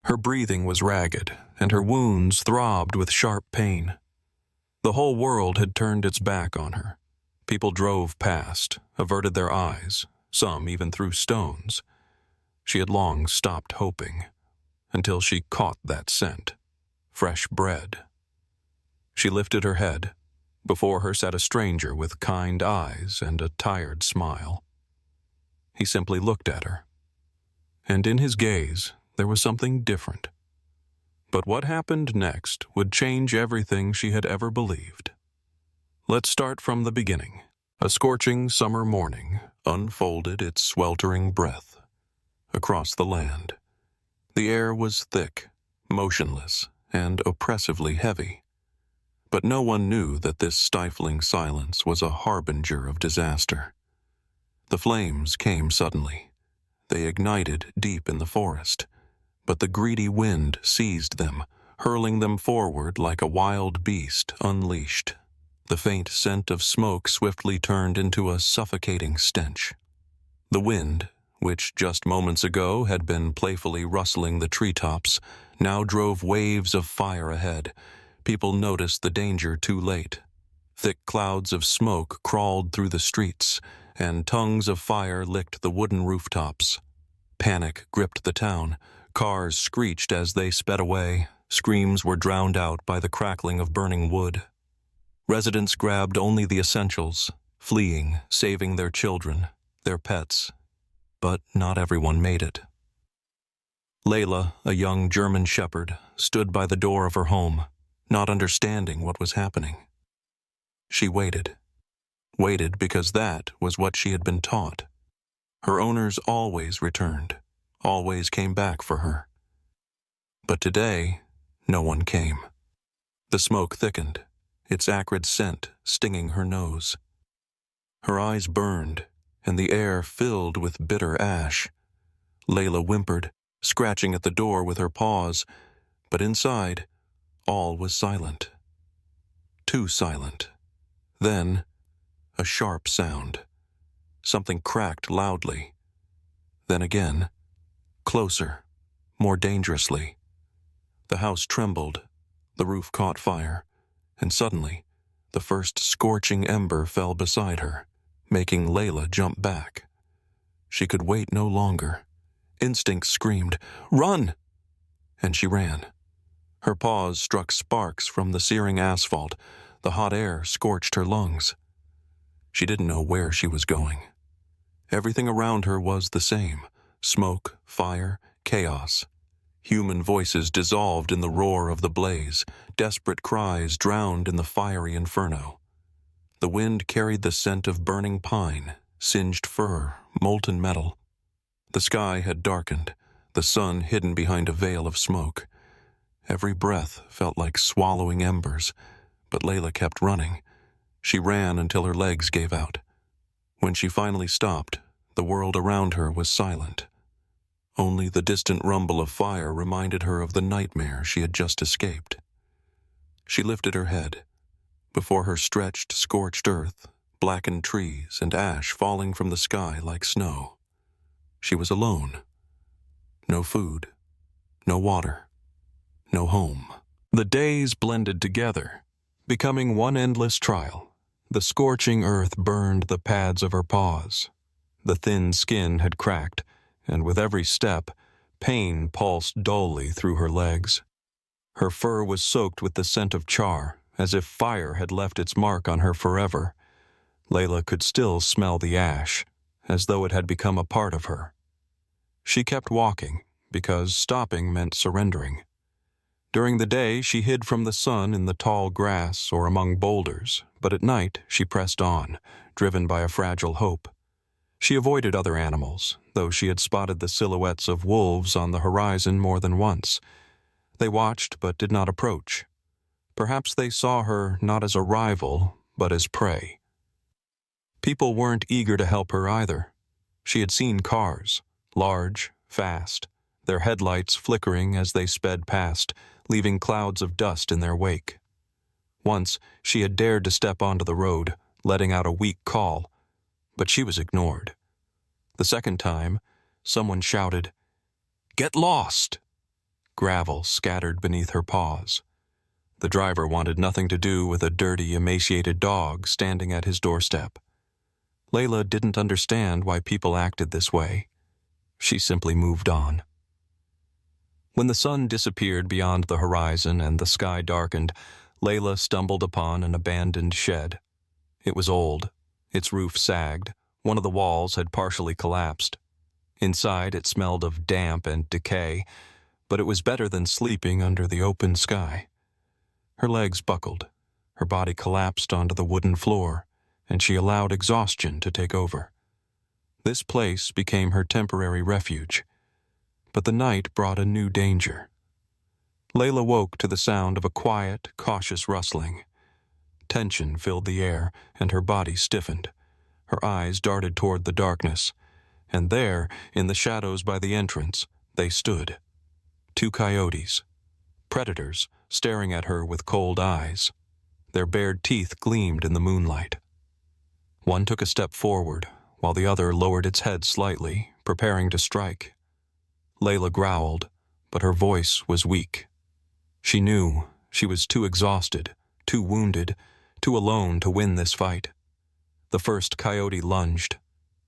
Her breathing was ragged, and her wounds throbbed with sharp pain. The whole world had turned its back on her. People drove past, averted their eyes, some even threw stones. She had long stopped hoping, until she caught that scent, fresh bread. She lifted her head. Before her sat a stranger with kind eyes and a tired smile. He simply looked at her, and in his gaze there was something different. But what happened next would change everything she had ever believed. Let's start from the beginning. A scorching summer morning unfolded its sweltering breath across the land. The air was thick, motionless, and oppressively heavy. But no one knew that this stifling silence was a harbinger of disaster. The flames came suddenly. They ignited deep in the forest, but the greedy wind seized them, hurling them forward like a wild beast unleashed. The faint scent of smoke swiftly turned into a suffocating stench. The wind, which just moments ago had been playfully rustling the treetops, now drove waves of fire ahead. People noticed the danger too late. Thick clouds of smoke crawled through the streets, and tongues of fire licked the wooden rooftops. Panic gripped the town. Cars screeched as they sped away. Screams were drowned out by the crackling of burning wood. Residents grabbed only the essentials, fleeing, saving their children, their pets. But not everyone made it. Layla, a young German shepherd, stood by the door of her home, not understanding what was happening. She waited. Waited because that was what she had been taught. Her owners always returned, always came back for her. But today, no one came. The smoke thickened, its acrid scent stinging her nose. Her eyes burned, and the air filled with bitter ash. Layla whimpered, scratching at the door with her paws, but inside, all was silent. Too silent. Then, a sharp sound. Something cracked loudly. Then again, closer, more dangerously. The house trembled, the roof caught fire, and suddenly, the first scorching ember fell beside her, making Layla jump back. She could wait no longer. Instinct screamed, "Run!" And she ran. Her paws struck sparks from the searing asphalt. The hot air scorched her lungs. She didn't know where she was going. Everything around her was the same: smoke, fire, chaos. Human voices dissolved in the roar of the blaze, desperate cries drowned in the fiery inferno. The wind carried the scent of burning pine, singed fur, molten metal. The sky had darkened, the sun hidden behind a veil of smoke. Every breath felt like swallowing embers, but Layla kept running. She ran until her legs gave out. When she finally stopped, the world around her was silent. Only the distant rumble of fire reminded her of the nightmare she had just escaped. She lifted her head. Before her stretched, scorched earth, blackened trees, and ash falling from the sky like snow. She was alone. No food, no water, no home. The days blended together, becoming one endless trial. The scorching earth burned the pads of her paws. The thin skin had cracked, and with every step, pain pulsed dully through her legs. Her fur was soaked with the scent of char, as if fire had left its mark on her forever. Layla could still smell the ash, as though it had become a part of her. She kept walking, because stopping meant surrendering. During the day, she hid from the sun in the tall grass or among boulders, but at night she pressed on, driven by a fragile hope. She avoided other animals, though she had spotted the silhouettes of wolves on the horizon more than once. They watched but did not approach. Perhaps they saw her not as a rival, but as prey. People weren't eager to help her either. She had seen cars, large, fast, their headlights flickering as they sped past, leaving clouds of dust in their wake. Once, she had dared to step onto the road, letting out a weak call, but she was ignored. The second time, someone shouted, "Get lost!" gravel scattered beneath her paws. The driver wanted nothing to do with a dirty, emaciated dog standing at his doorstep. Layla didn't understand why people acted this way. She simply moved on. When the sun disappeared beyond the horizon and the sky darkened, Layla stumbled upon an abandoned shed. It was old. Its roof sagged. One of the walls had partially collapsed. Inside, it smelled of damp and decay, but it was better than sleeping under the open sky. Her legs buckled. Her body collapsed onto the wooden floor, and she allowed exhaustion to take over. This place became her temporary refuge, but the night brought a new danger. Layla woke to the sound of a quiet, cautious rustling. Tension filled the air, and her body stiffened. Her eyes darted toward the darkness, and there, in the shadows by the entrance, they stood. 2 coyotes. Predators, staring at her with cold eyes. Their bared teeth gleamed in the moonlight. One took a step forward, while the other lowered its head slightly, preparing to strike. Layla growled, but her voice was weak. She knew she was too exhausted, too wounded, too alone to win this fight. The first coyote lunged.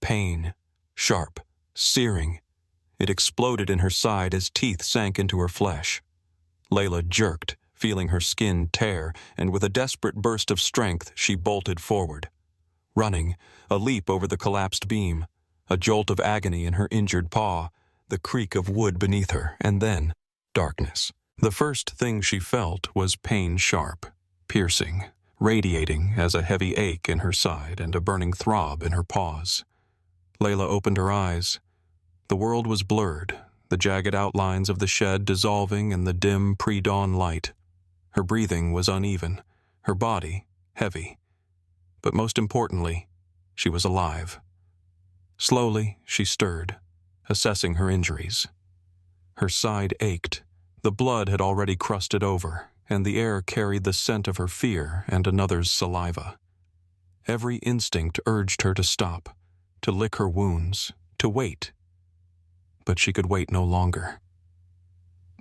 Pain, sharp, searing. It exploded in her side as teeth sank into her flesh. Layla jerked, feeling her skin tear, and with a desperate burst of strength, she bolted forward. Running, a leap over the collapsed beam, a jolt of agony in her injured paw, the creak of wood beneath her, and then darkness. The first thing she felt was pain sharp, piercing, radiating as a heavy ache in her side and a burning throb in her paws. Layla opened her eyes. The world was blurred, the jagged outlines of the shed dissolving in the dim pre-dawn light. Her breathing was uneven, her body heavy. But most importantly, she was alive. Slowly, she stirred, assessing her injuries. Her side ached. The blood had already crusted over, and the air carried the scent of her fear and another's saliva. Every instinct urged her to stop, to lick her wounds, to wait. But she could wait no longer.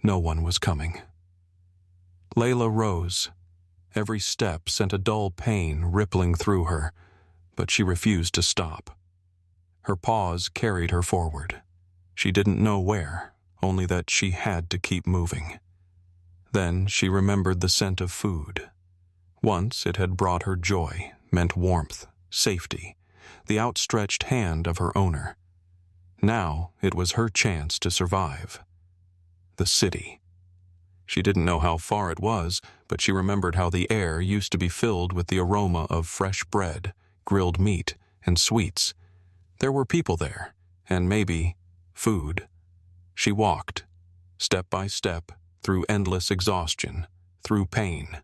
No one was coming. Layla rose. Every step sent a dull pain rippling through her, but she refused to stop. Her paws carried her forward. She didn't know where, only that she had to keep moving. Then she remembered the scent of food. Once it had brought her joy, meant warmth, safety, the outstretched hand of her owner. Now it was her chance to survive. The city. She didn't know how far it was, but she remembered how the air used to be filled with the aroma of fresh bread, grilled meat, and sweets. There were people there, and maybe food. She walked, step by step, through endless exhaustion, through pain.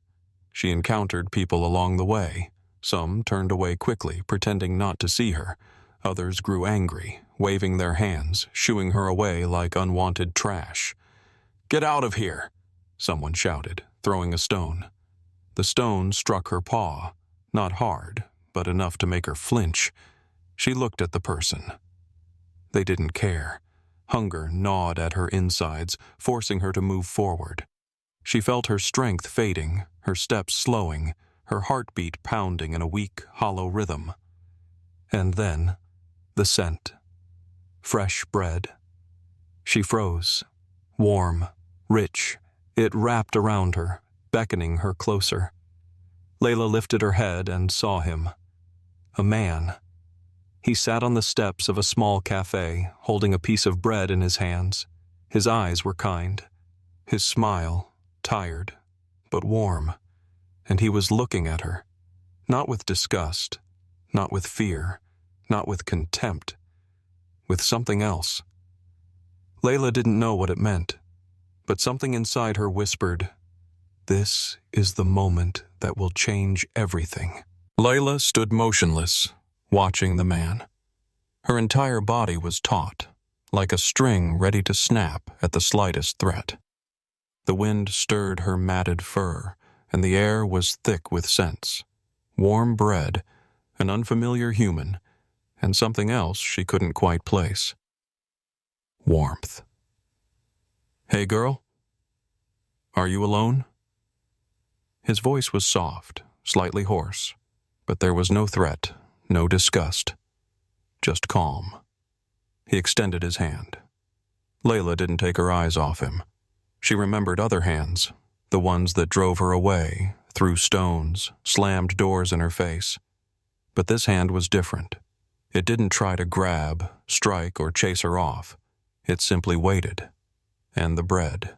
She encountered people along the way. Some turned away quickly, pretending not to see her. Others grew angry, waving their hands, shooing her away like unwanted trash. "Get out of here!" someone shouted, throwing a stone. The stone struck her paw, not hard, but enough to make her flinch. She looked at the person. They didn't care. Hunger gnawed at her insides, forcing her to move forward. She felt her strength fading, her steps slowing, her heartbeat pounding in a weak, hollow rhythm. And then, the scent. Fresh bread. She froze. Warm, rich. It wrapped around her, beckoning her closer. Layla lifted her head and saw him. A man. He sat on the steps of a small cafe, holding a piece of bread in his hands. His eyes were kind. His smile, tired, but warm. And he was looking at her. Not with disgust, not with fear, not with contempt. With something else. Layla didn't know what it meant, but something inside her whispered, "This is the moment that will change everything." Layla stood motionless, watching the man. Her entire body was taut, like a string ready to snap at the slightest threat. The wind stirred her matted fur, and the air was thick with scents. Warm bread, an unfamiliar human, and something else she couldn't quite place. Warmth. "Hey, girl," "Are you alone?" His voice was soft, slightly hoarse, but there was no threat, no disgust, just calm. He extended his hand. Layla didn't take her eyes off him. She remembered other hands, the ones that drove her away, threw stones, slammed doors in her face. But this hand was different. It didn't try to grab, strike, or chase her off. It simply waited. And the bread.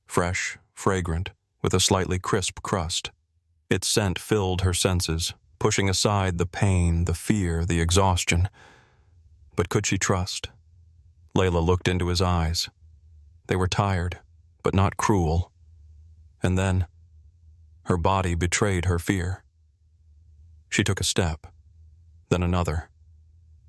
Fresh, fragrant, with a slightly crisp crust. Its scent filled her senses, pushing aside the pain, the fear, the exhaustion. But could she trust? Layla looked into his eyes. They were tired, but not cruel. And then, her body betrayed her fear. She took a step, then another.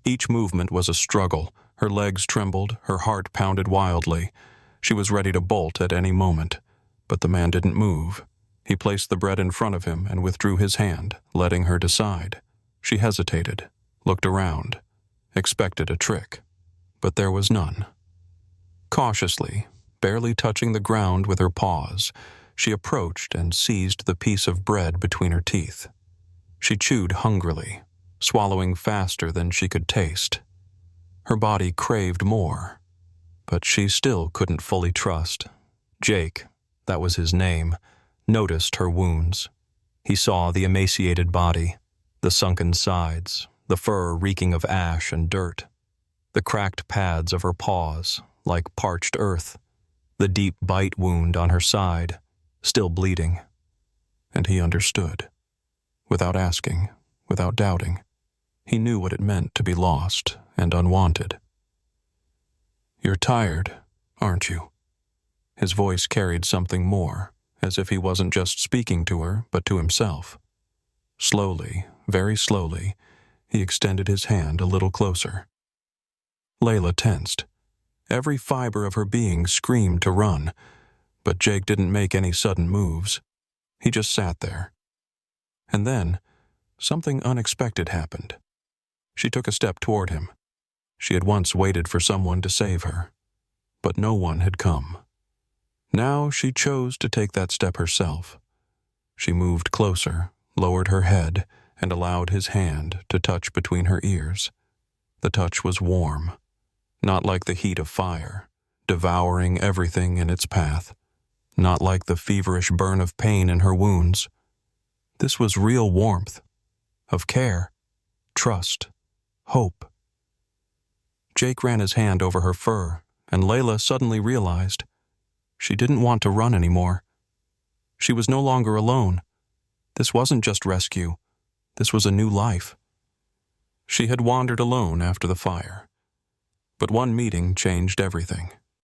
Each movement was a struggle. Her legs trembled, her heart pounded wildly. She was ready to bolt at any moment, but the man didn't move. He placed the bread in front of him and withdrew his hand, letting her decide. She hesitated, looked around, expected a trick, but there was none. Cautiously, barely touching the ground with her paws, she approached and seized the piece of bread between her teeth. She chewed hungrily, swallowing faster than she could taste. Her body craved more, but she still couldn't fully trust. Jake, that was his name, noticed her wounds. He saw the emaciated body, the sunken sides, the fur reeking of ash and dirt, the cracked pads of her paws, like parched earth, the deep bite wound on her side, still bleeding. And he understood. Without asking, without doubting, he knew what it meant to be lost and unwanted. "You're tired, aren't you?" His voice carried something more, as if he wasn't just speaking to her, but to himself. Slowly, very slowly, he extended his hand a little closer. Layla tensed. Every fiber of her being screamed to run, but Jake didn't make any sudden moves. He just sat there. And then, something unexpected happened. She took a step toward him. She had once waited for someone to save her, but no one had come. Now she chose to take that step herself. She moved closer, lowered her head, and allowed his hand to touch between her ears. The touch was warm, not like the heat of fire, devouring everything in its path, not like the feverish burn of pain in her wounds. This was real warmth, of care, trust, hope. Jake ran his hand over her fur, and Layla suddenly realized she didn't want to run anymore. She was no longer alone. This wasn't just rescue. This was a new life. She had wandered alone after the fire, but one meeting changed everything.